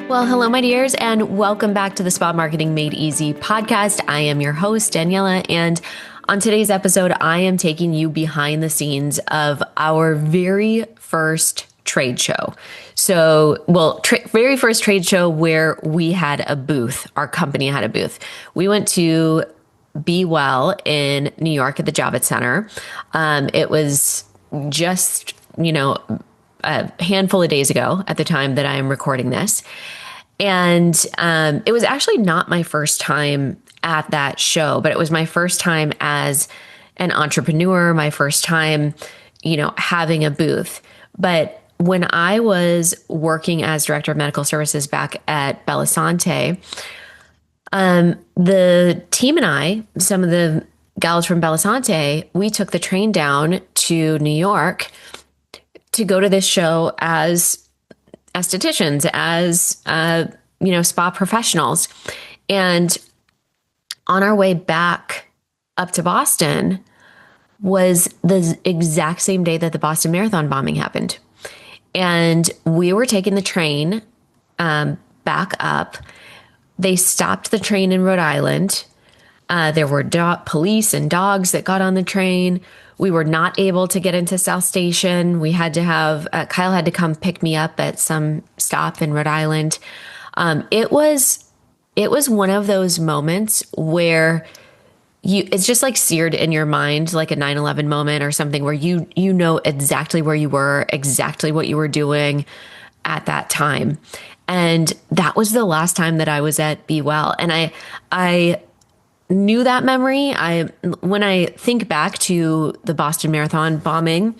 Well, hello, my dears, and welcome back to the Spa Marketing Made Easy podcast. I am your host, Daniela, and on today's episode, I am taking you behind the scenes of our very first trade show. Very first trade show where we had a booth. Our company had a booth. We went to Be Well in New York at the Javits Center. It was just, a handful of days ago at the time that I am recording this. And it was actually not my first time at that show, but it was my first time as an entrepreneur, my first time, having a booth. But when I was working as director of medical services back at Belisante, the team and I, some of the gals from Belisante, we took the train down to New York to go to this show as estheticians, as, spa professionals. And on our way back up to Boston was the exact same day that the Boston Marathon bombing happened. And we were taking the train back up. They stopped the train in Rhode Island. There were police and dogs that got on the train. We were not able to get into South Station. We had to have, Kyle had to come pick me up at some stop in Rhode Island. It was one of those moments where it's just like seared in your mind, like a 9/11 moment or something where you know exactly where you were, exactly what you were doing at that time. And that was the last time that I was at Be Well. And I knew that memory. When I think back to the Boston Marathon bombing,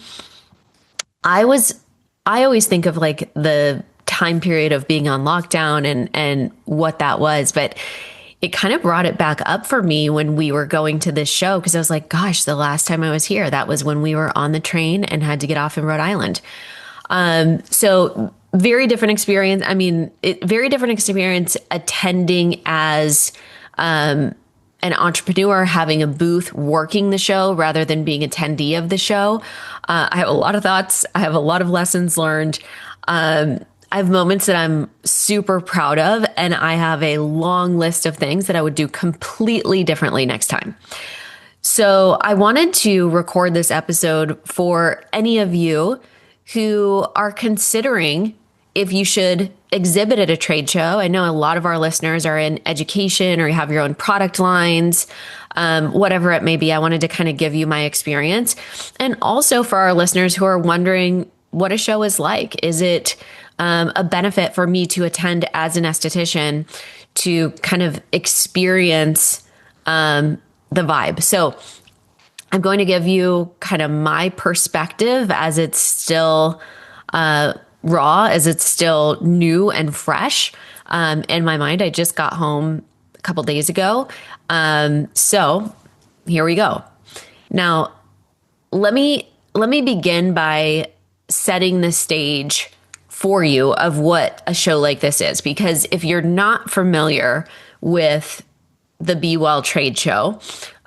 I always think of like the time period of being on lockdown and what that was, but it kind of brought it back up for me when we were going to this show, because I was like, gosh, the last time I was here, that was when we were on the train and had to get off in Rhode Island. So very different experience. Very different experience attending as an entrepreneur, having a booth, working the show rather than being attendee of the show. I have a lot of thoughts. I have a lot of lessons learned. I have moments that I'm super proud of, and I have a long list of things that I would do completely differently next time. So I wanted to record this episode for any of you who are considering if you should exhibit at a trade show. I know a lot of our listeners are in education or you have your own product lines, whatever it may be. I wanted to kind of give you my experience. And also for our listeners who are wondering what a show is like. Is it a benefit for me to attend as an esthetician to kind of experience the vibe? So I'm going to give you kind of my perspective as it's still raw, as it's still new and fresh in my mind. I just got home a couple days ago. So here we go. Now, let me begin by setting the stage for you of what a show like this is, because if you're not familiar with the Be Well trade show,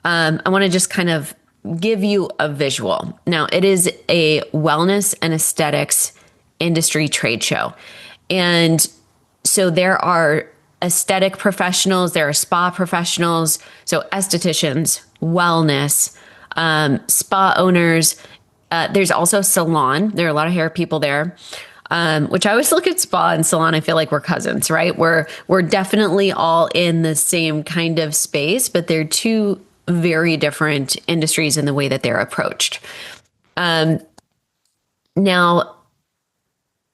I want to just kind of give you a visual. Now, it is a wellness and aesthetics industry trade show. And so there are aesthetic professionals, there are spa professionals, so estheticians, wellness, spa owners. There's also salon. There are a lot of hair people there, which I always look at spa and salon. I feel like we're cousins, right? We're definitely all in the same kind of space, but they're two very different industries in the way that they're approached. Now,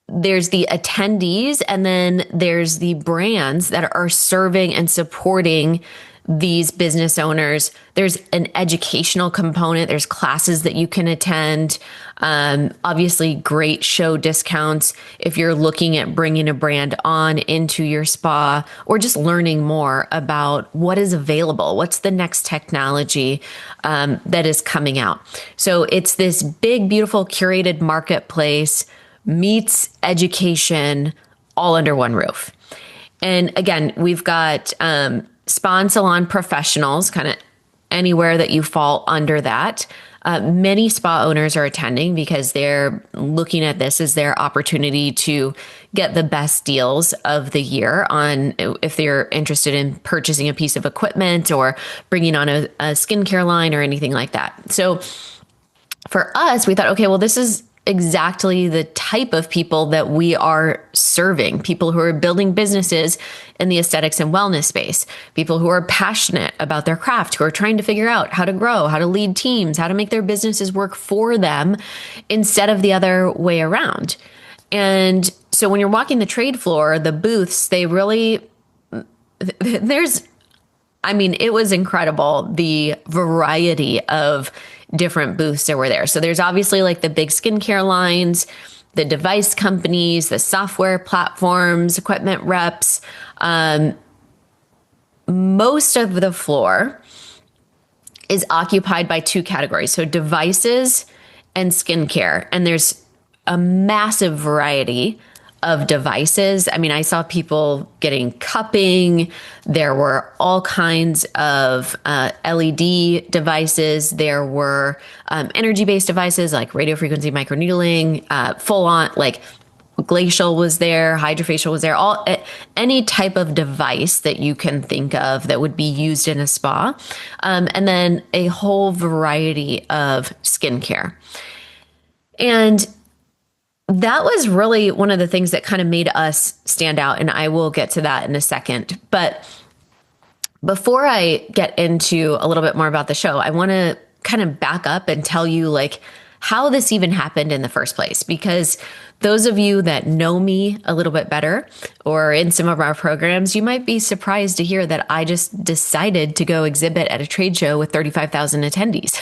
there's the attendees, and then there's the brands that are serving and supporting these business owners. There's an educational component. There's classes that you can attend. Obviously, great show discounts if you're looking at bringing a brand on into your spa or just learning more about what is available. What's the next technology that is coming out? So it's this big, beautiful, curated marketplace meets education all under one roof. And again, we've got spa and salon professionals, kind of anywhere that you fall under that. Many spa owners are attending because they're looking at this as their opportunity to get the best deals of the year on if they're interested in purchasing a piece of equipment or bringing on a skincare line or anything like that. So for us, we thought, okay, well, this is exactly the type of people that we are serving, people who are building businesses in the aesthetics and wellness space, people who are passionate about their craft, who are trying to figure out how to grow, how to lead teams, how to make their businesses work for them instead of the other way around. And so when you're walking the trade floor, the booths, it was incredible, the variety of different booths that were there. So there's obviously like the big skincare lines, the device companies, the software platforms, equipment reps. Most of the floor is occupied by two categories. So devices and skincare. And there's a massive variety of devices. I mean, I saw people getting cupping. There were all kinds of LED devices. There were energy-based devices like radio frequency microneedling, full on, like glacial was there, hydrofacial was there, any type of device that you can think of that would be used in a spa. And then a whole variety of skincare. And that was really one of the things that kind of made us stand out. And I will get to that in a second. But before I get into a little bit more about the show, I want to kind of back up and tell you like how this even happened in the first place. Because those of you that know me a little bit better or in some of our programs, you might be surprised to hear that I just decided to go exhibit at a trade show with 35,000 attendees.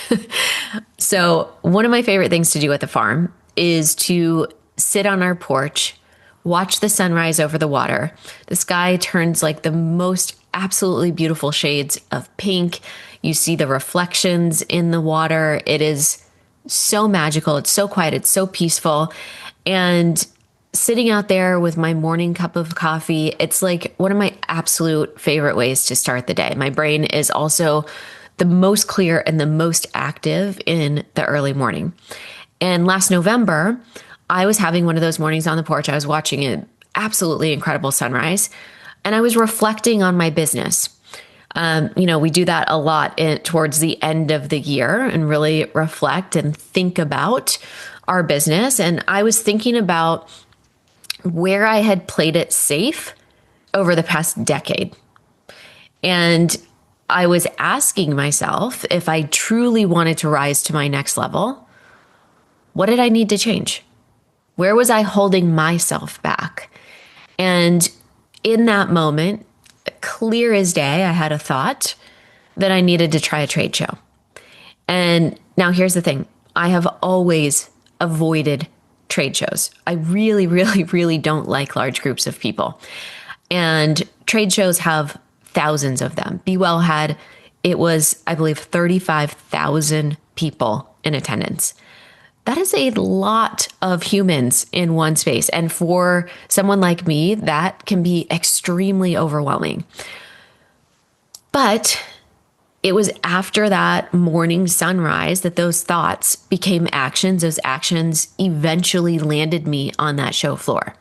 So one of my favorite things to do at the farm is to sit on our porch, watch the sunrise over the water. The sky turns like the most absolutely beautiful shades of pink. You see the reflections in the water. It is so magical. It's so quiet. It's so peaceful. And sitting out there with my morning cup of coffee, it's like one of my absolute favorite ways to start the day. My brain is also the most clear and the most active in the early morning. And last November, I was having one of those mornings on the porch. I was watching an absolutely incredible sunrise, and I was reflecting on my business. We do that a lot towards the end of the year and really reflect and think about our business. And I was thinking about where I had played it safe over the past decade. And I was asking myself if I truly wanted to rise to my next level, what did I need to change? Where was I holding myself back? And in that moment, clear as day, I had a thought that I needed to try a trade show. And now here's the thing. I have always avoided trade shows. I really, really, really don't like large groups of people. And trade shows have thousands of them. Be Well had, it was, I believe, 35,000 people in attendance. That is a lot of humans in one space. And for someone like me, that can be extremely overwhelming. But it was after that morning sunrise that those thoughts became actions. Those actions eventually landed me on that show floor.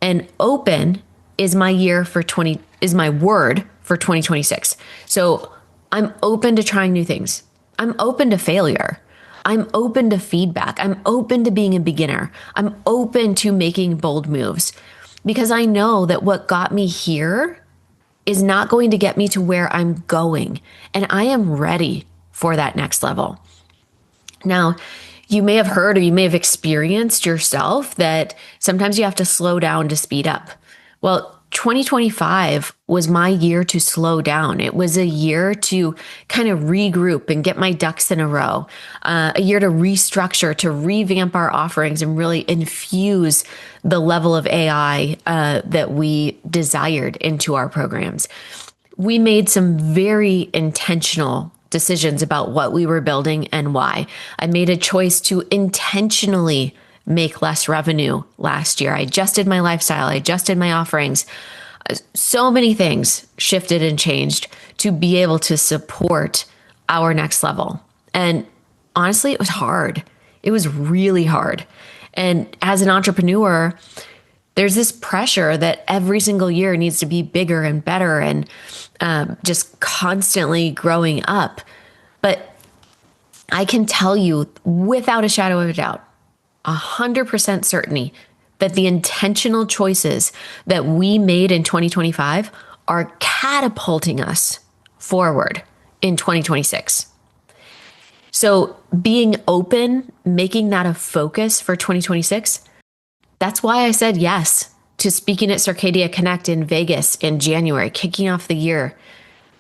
And open is my word for 2026. So I'm open to trying new things. I'm open to failure. I'm open to feedback. I'm open to being a beginner. I'm open to making bold moves because I know that what got me here is not going to get me to where I'm going. And I am ready for that next level. Now, you may have heard or you may have experienced yourself that sometimes you have to slow down to speed up. Well, 2025 was my year to slow down. It was a year to kind of regroup and get my ducks in a row, a year to restructure, to revamp our offerings and really infuse the level of AI that we desired into our programs. We made some very intentional decisions about what we were building and why. I made a choice to intentionally make less revenue last year. I adjusted my lifestyle. I adjusted my offerings. So many things shifted and changed to be able to support our next level. And honestly, it was hard. It was really hard. And as an entrepreneur, there's this pressure that every single year needs to be bigger and better and just constantly growing up. But I can tell you without a shadow of a doubt, 100% certainty that the intentional choices that we made in 2025 are catapulting us forward in 2026. So being open, making that a focus for 2026, that's why I said yes to speaking at Circadia Connect in Vegas in January, kicking off the year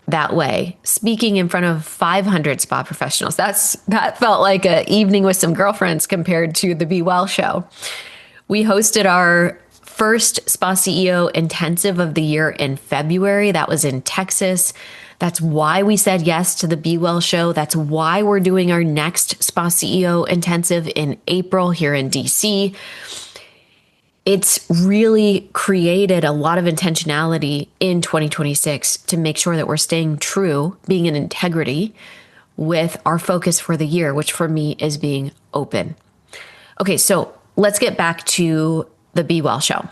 that way, speaking in front of 500 spa professionals. That felt like an evening with some girlfriends compared to the Be Well show. We hosted our first Spa CEO intensive of the year in February. That was in Texas. That's why we said yes to the Be Well show. That's why we're doing our next Spa CEO intensive in April here in DC. It's really created a lot of intentionality in 2026 to make sure that we're staying true, being in integrity with our focus for the year, which for me is being open. Okay, so let's get back to the Be Well show.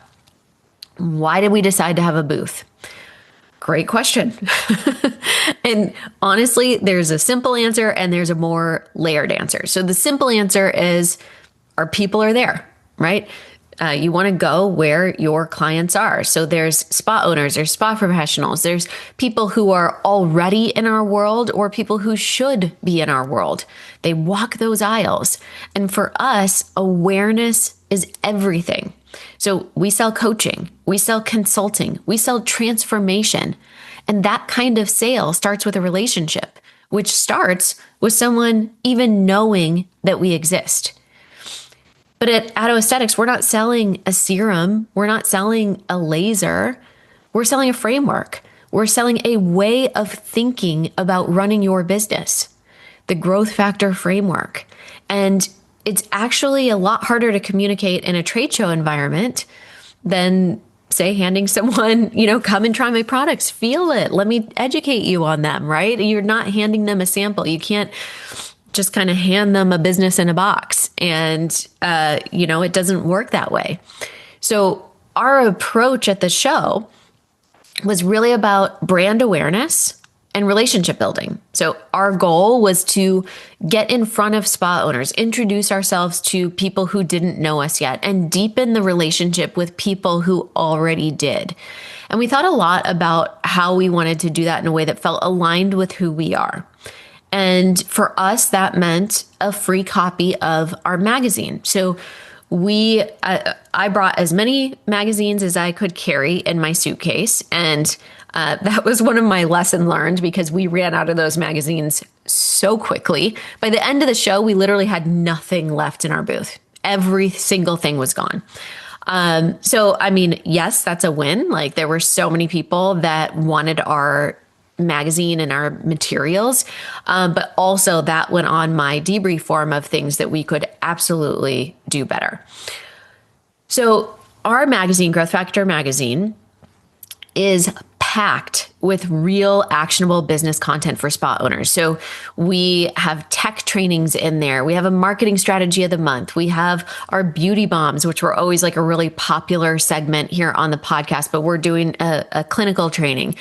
Why did we decide to have a booth? Great question. And honestly, there's a simple answer and there's a more layered answer. So the simple answer is our people are there, right? You want to go where your clients are. So there's spa owners, there's spa professionals, there's people who are already in our world or people who should be in our world. They walk those aisles. And for us, awareness is everything. So we sell coaching, we sell consulting, we sell transformation. And that kind of sale starts with a relationship, which starts with someone even knowing that we exist. But at Addo Aesthetics, we're not selling a serum. We're not selling a laser. We're selling a framework. We're selling a way of thinking about running your business, the growth factor framework. And it's actually a lot harder to communicate in a trade show environment than, say, handing someone, come and try my products, feel it. Let me educate you on them, right? You're not handing them a sample. You can't just kind of hand them a business in a box. And, it doesn't work that way. So our approach at the show was really about brand awareness and relationship building. So our goal was to get in front of spa owners, introduce ourselves to people who didn't know us yet, and deepen the relationship with people who already did. And we thought a lot about how we wanted to do that in a way that felt aligned with who we are. And for us, that meant a free copy of our magazine. So I brought as many magazines as I could carry in my suitcase. And that was one of my lessons learned because we ran out of those magazines so quickly. By the end of the show, we literally had nothing left in our booth. Every single thing was gone. Yes, that's a win. Like there were so many people that wanted our magazine and our materials. But also that went on my debrief form of things that we could absolutely do better. So our magazine, Growth Factor Magazine, is packed with real actionable business content for spa owners. So we have tech trainings in there. We have a marketing strategy of the month. We have our beauty bombs, which were always like a really popular segment here on the podcast, but we're doing a clinical training.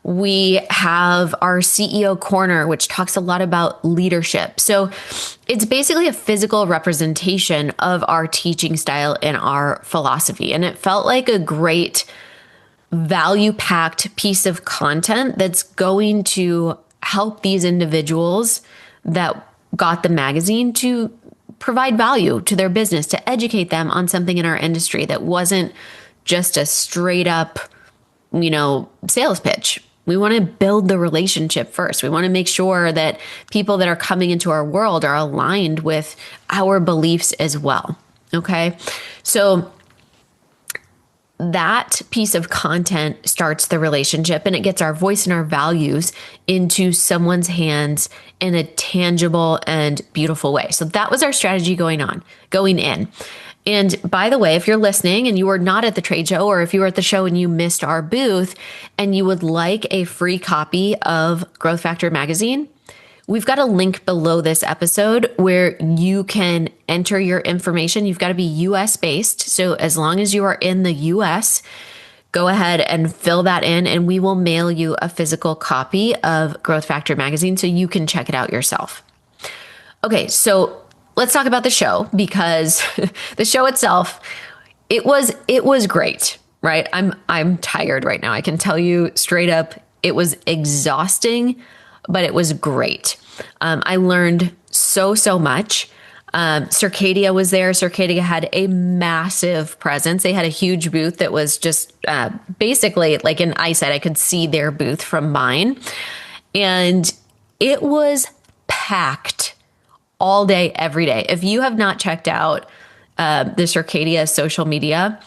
We have our CEO Corner, which talks a lot about leadership. So it's basically a physical representation of our teaching style and our philosophy. And it felt like a great value-packed piece of content that's going to help these individuals that got the magazine to provide value to their business, to educate them on something in our industry that wasn't just a straight up, sales pitch. We want to build the relationship first. We want to make sure that people that are coming into our world are aligned with our beliefs as well. Okay. So that piece of content starts the relationship and it gets our voice and our values into someone's hands in a tangible and beautiful way. So that was our strategy going in. And by the way, if you're listening and you were not at the trade show, or if you were at the show and you missed our booth and you would like a free copy of Growth Factor Magazine, we've got a link below this episode where you can enter your information. You've got to be US based. So as long as you are in the US, go ahead and fill that in, and we will mail you a physical copy of Growth Factor magazine so you can check it out yourself. Okay, so let's talk about the show, because the show itself, it was great, right? I'm tired right now. I can tell you straight up, it was exhausting, but it was great. I learned so much. Circadia was there. Circadia had a massive presence. They had a huge booth that was just basically like an eyesight. I could see their booth from mine. And it was packed all day, every day. If you have not checked out the Circadia social media,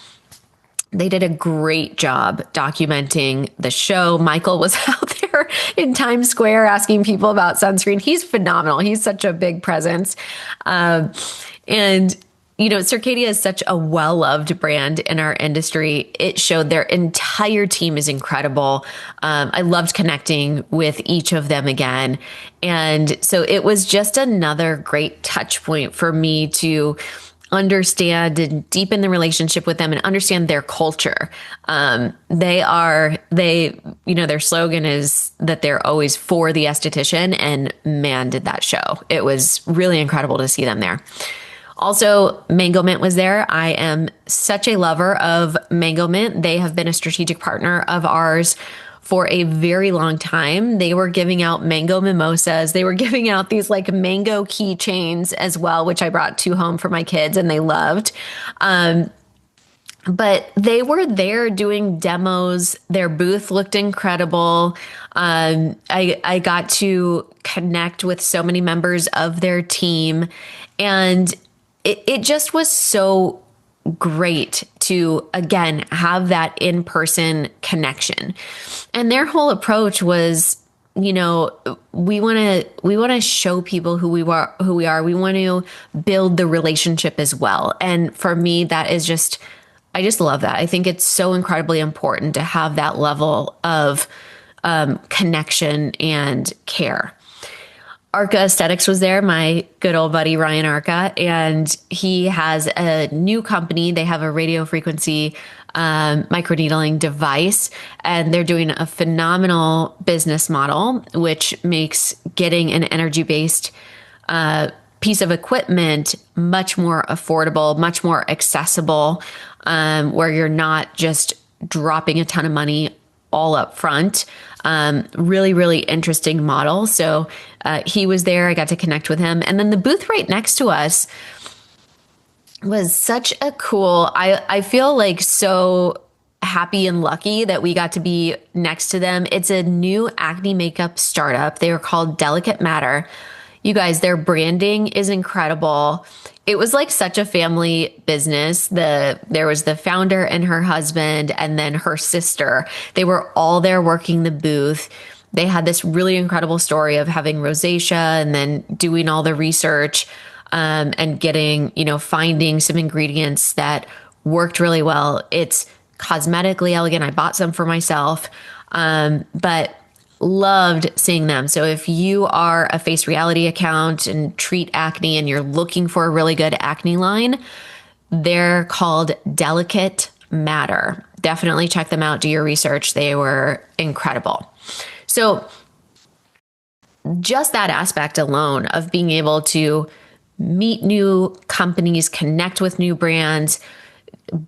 they did a great job documenting the show. Michael was out there in Times Square asking people about sunscreen. He's phenomenal. He's such a big presence. And, you know, Circadia is such a well-loved brand in our industry. It showed their entire team is incredible. I loved connecting with each of them again. And so it was just another great touch point for me to understand and deepen the relationship with them and understand their culture. Their slogan is that they're always for the esthetician, and man, did that show. It was really incredible to see them there. Also, Mango Mint was there. I am such a lover of Mango Mint. They have been a strategic partner of ours for a very long time. They were giving out mango mimosas. They were giving out these like mango keychains as well, which I brought 2 home for my kids and they loved. But they were there doing demos. Their booth looked incredible. I got to connect with so many members of their team, and it just was so great to, again, have that in-person connection. And their whole approach was, you know, we want to show people who we are. We want to build the relationship as well. And for me, that is just, I just love that. I think it's so incredibly important to have that level of connection and care. Arca Aesthetics was there, my good old buddy Ryan Arca, and he has a new company. They have a radio frequency microneedling device, and they're doing a phenomenal business model, which makes getting an energy-based piece of equipment much more affordable, much more accessible, where you're not just dropping a ton of money all up front. Really, really interesting model. So he was there. I got to connect with him. And then the booth right next to us was such a cool, I feel like so happy and lucky that we got to be next to them. It's a new acne makeup startup. They are called Delicate Matter. You guys, their branding is incredible. It was like such a family business. There was the founder and her husband, and then her sister. They were all there working the booth. They had this really incredible story of having rosacea and then doing all the research and getting, finding some ingredients that worked really well. It's cosmetically elegant. I bought some for myself, but loved seeing them. So if you are a Face Reality account and treat acne and you're looking for a really good acne line, they're called Delicate Matter. Definitely check them out. Do your research. They were incredible. So just that aspect alone of being able to meet new companies, connect with new brands,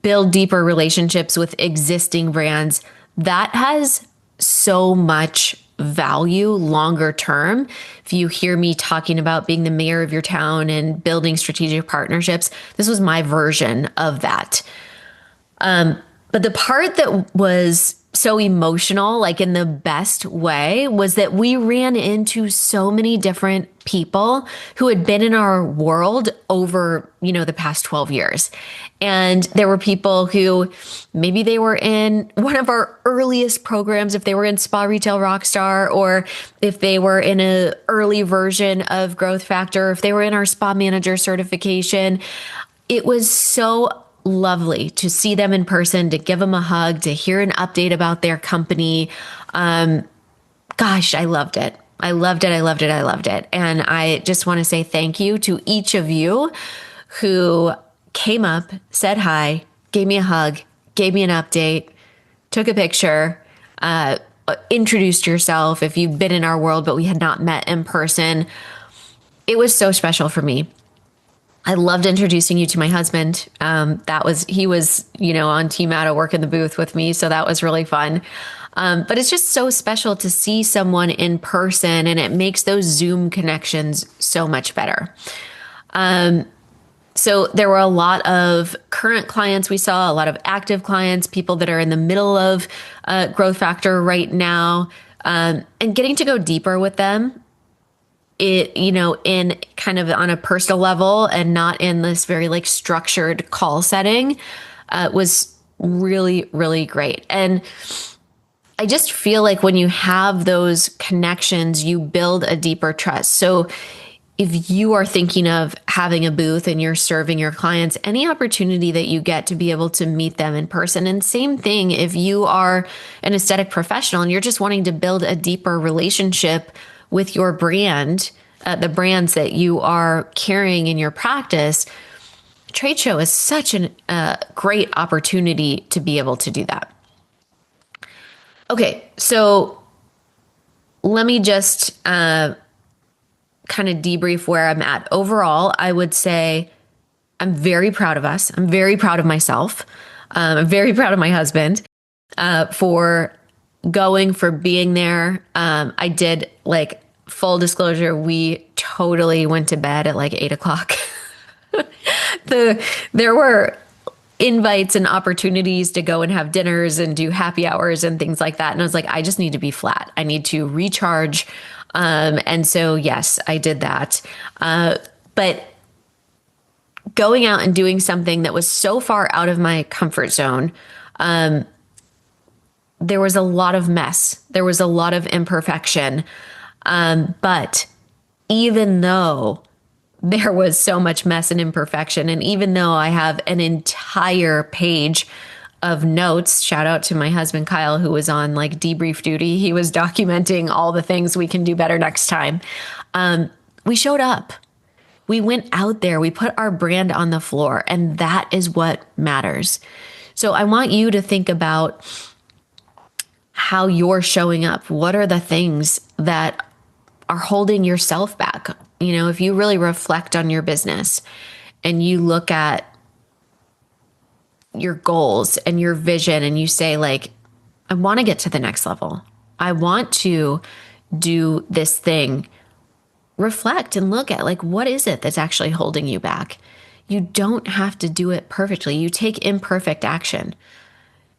build deeper relationships with existing brands, that has so much value longer term. If you hear me talking about being the mayor of your town and building strategic partnerships, this was my version of that. But the part that was so emotional, like in the best way, was that we ran into so many different people who had been in our world over, the past 12 years. And there were people who maybe they were in one of our earliest programs, if they were in Spa Retail Rockstar, or if they were in an early version of Growth Factor, if they were in our Spa Manager certification. It was so lovely to see them in person, to give them a hug, to hear an update about their company. Gosh, I loved it. I loved it. I loved it. I loved it. And I just want to say thank you to each of you who came up, said hi, gave me a hug, gave me an update, took a picture, introduced yourself if you've been in our world, but we had not met in person. It was so special for me. I loved introducing you to my husband. He was, on Team Out work in the booth with me. So that was really fun. But it's just so special to see someone in person, and it makes those Zoom connections so much better. So there were a lot of current clients we saw, a lot of active clients, people that are in the middle of Growth Factor right now, and getting to go deeper with them. In kind of on a personal level and not in this very like structured call setting, was really, really great. And I just feel like when you have those connections, you build a deeper trust. So if you are thinking of having a booth and you're serving your clients, any opportunity that you get to be able to meet them in person. And same thing, if you are an aesthetic professional and you're just wanting to build a deeper relationship with your brand, the brands that you are carrying in your practice, trade show is such a great opportunity to be able to do that. Okay, so let me just kind of debrief where I'm at. Overall, I would say I'm very proud of us. I'm very proud of myself. I'm very proud of my husband for going, for being there. I did, like, full disclosure, we totally went to bed at like 8:00. There were invites and opportunities to go and have dinners and do happy hours and things like that. And I was like, I just need to be flat. I need to recharge. And so, yes, I did that. But going out and doing something that was so far out of my comfort zone, there was a lot of mess. There was a lot of imperfection. But even though there was so much mess and imperfection, and even though I have an entire page of notes, shout out to my husband, Kyle, who was on like debrief duty. He was documenting all the things we can do better next time. We showed up. We went out there. We put our brand on the floor, and that is what matters. So I want you to think about how you're showing up. What are the things that are holding yourself back? If you really reflect on your business and you look at your goals and your vision and you say, like, I want to get to the next level. I want to do this thing. Reflect and look at, like, what is it that's actually holding you back? You don't have to do it perfectly. You take imperfect action.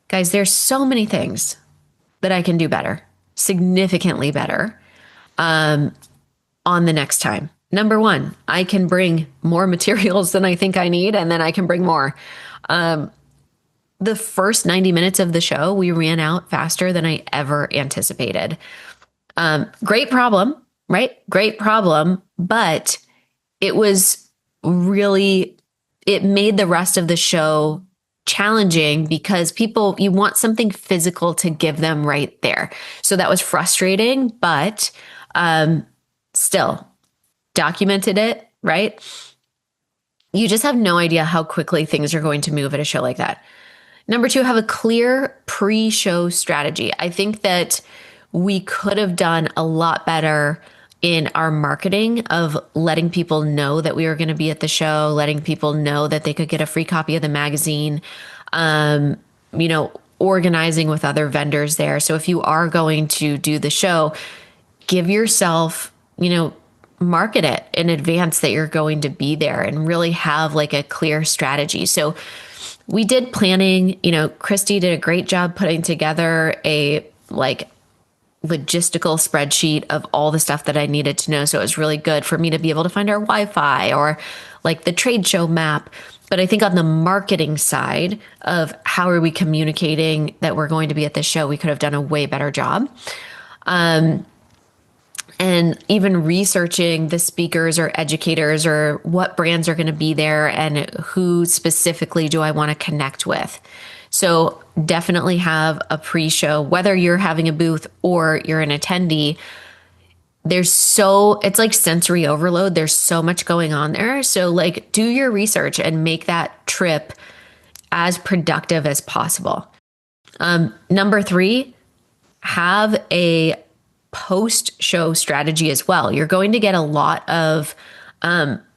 Guys, there's so many things that I can do better, significantly better, on the next time. Number one, I can bring more materials than I think I need, and then I can bring more. The first 90 minutes of the show, we ran out faster than I ever anticipated. Great problem, right? Great problem. But it was really, it made the rest of the show challenging because people, you want something physical to give them right there. So that was frustrating, but still documented it, right? You just have no idea how quickly things are going to move at a show like that. Number two, have a clear pre-show strategy. I think that we could have done a lot better in our marketing of letting people know that we were going to be at the show, letting people know that they could get a free copy of the magazine, organizing with other vendors there. So if you are going to do the show, give yourself, market it in advance that you're going to be there and really have like a clear strategy. So we did planning, Christy did a great job putting together a logistical spreadsheet of all the stuff that I needed to know. So it was really good for me to be able to find our Wi-Fi or like the trade show map. But I think on the marketing side of how are we communicating that we're going to be at the show, we could have done a way better job. And even researching the speakers or educators or what brands are going to be there and who specifically do I want to connect with. So definitely have a pre-show, whether you're having a booth or you're an attendee. it's like sensory overload. There's so much going on there. So like do your research and make that trip as productive as possible. Number 3, have a post-show strategy as well. You're going to get a lot of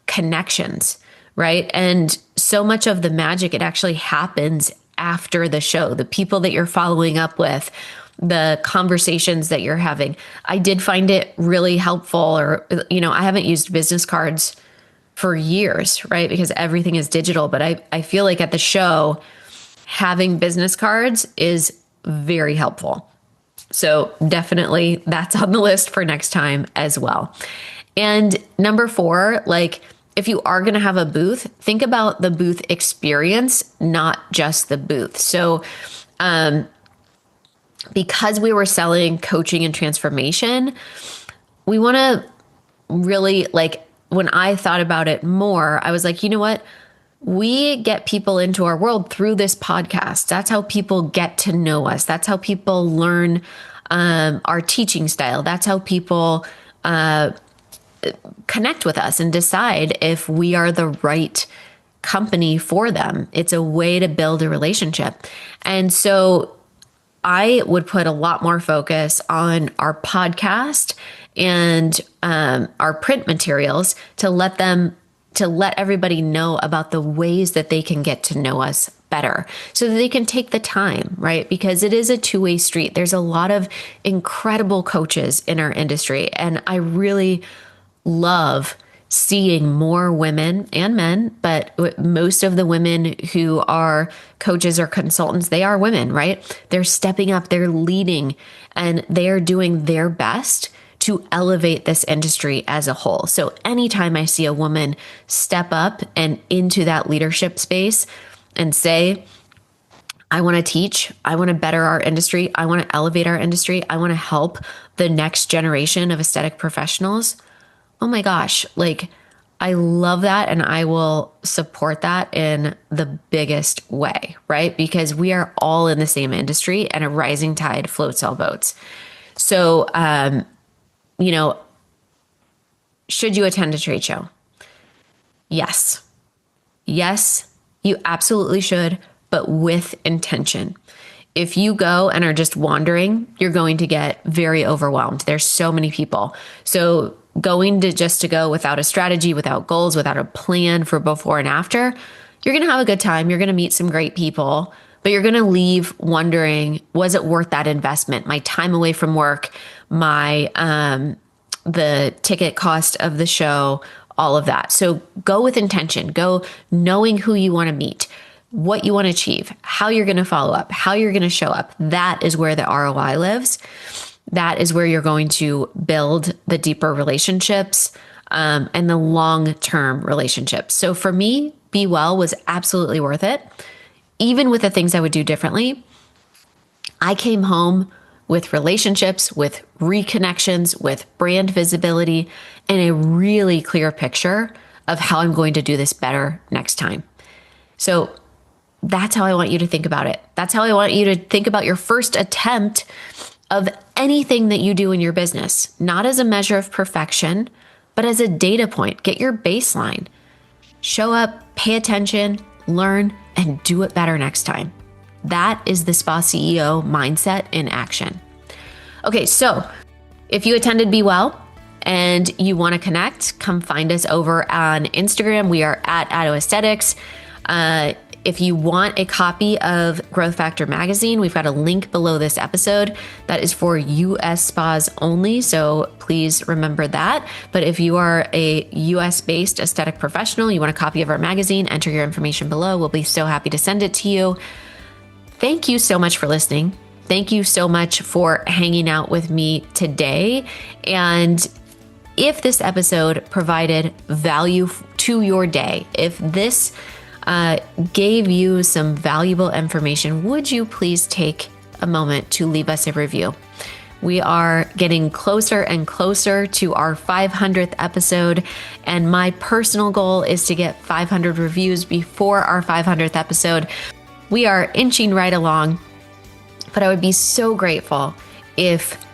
connections, right? And so much of the magic, it actually happens after the show. The people that you're following up with, the conversations that you're having. I did find it really helpful, or, I haven't used business cards for years, right? Because everything is digital. But I feel like at the show, having business cards is very helpful. So definitely that's on the list for next time as well. And number 4, like if you are going to have a booth, think about the booth experience, not just the booth. So, because we were selling coaching and transformation, we want to really, like, when I thought about it more, I was like, you know what? We get people into our world through this podcast. That's how people get to know us. That's how people learn our teaching style. That's how people connect with us and decide if we are the right company for them. It's a way to build a relationship. And so I would put a lot more focus on our podcast and our print materials to let everybody know about the ways that they can get to know us better so that they can take the time, right? Because it is a two-way street. There's a lot of incredible coaches in our industry, and I really love seeing more women and men, but most of the women who are coaches or consultants, they are women, right? They're stepping up, they're leading, and they are doing their best to elevate this industry as a whole. So anytime I see a woman step up and into that leadership space and say, I want to teach, I want to better our industry, I want to elevate our industry, I want to help the next generation of aesthetic professionals, oh my gosh, like I love that. And I will support that in the biggest way, right? Because we are all in the same industry and a rising tide floats all boats. So, should you attend a trade show? Yes. Yes, you absolutely should, but with intention. If you go and are just wandering, you're going to get very overwhelmed. There's so many people. So going to go without a strategy, without goals, without a plan for before and after, you're going to have a good time. You're going to meet some great people, but you're going to leave wondering, was it worth that investment? My time away from work, the ticket cost of the show, all of that. So go with intention, go knowing who you want to meet, what you want to achieve, how you're going to follow up, how you're going to show up. That is where the ROI lives. That is where you're going to build the deeper relationships and the long-term relationships. So for me, Be Well was absolutely worth it. Even with the things I would do differently, I came home with relationships, with reconnections, with brand visibility, and a really clear picture of how I'm going to do this better next time. So that's how I want you to think about it. That's how I want you to think about your first attempt of anything that you do in your business, not as a measure of perfection, but as a data point. Get your baseline. Show up, pay attention, learn, and do it better next time. That is the Spa CEO mindset in action. Okay, so if you attended Be Well and you want to connect, come find us over on Instagram. We are at Addo Aesthetics. If you want a copy of Growth Factor magazine, we've got a link below this episode that is for US spas only. So please remember that. But if you are a US based aesthetic professional, you want a copy of our magazine, enter your information below. We'll be so happy to send it to you. Thank you so much for listening. Thank you so much for hanging out with me today. And if this episode provided value to your day, if this gave you some valuable information, would you please take a moment to leave us a review? We are getting closer and closer to our 500th episode, and my personal goal is to get 500 reviews before our 500th episode. We are inching right along, but I would be so grateful if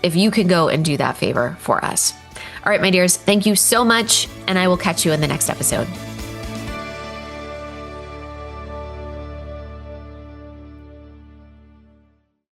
if you could go and do that favor for us. All right, my dears, thank you so much, and I will catch you in the next episode.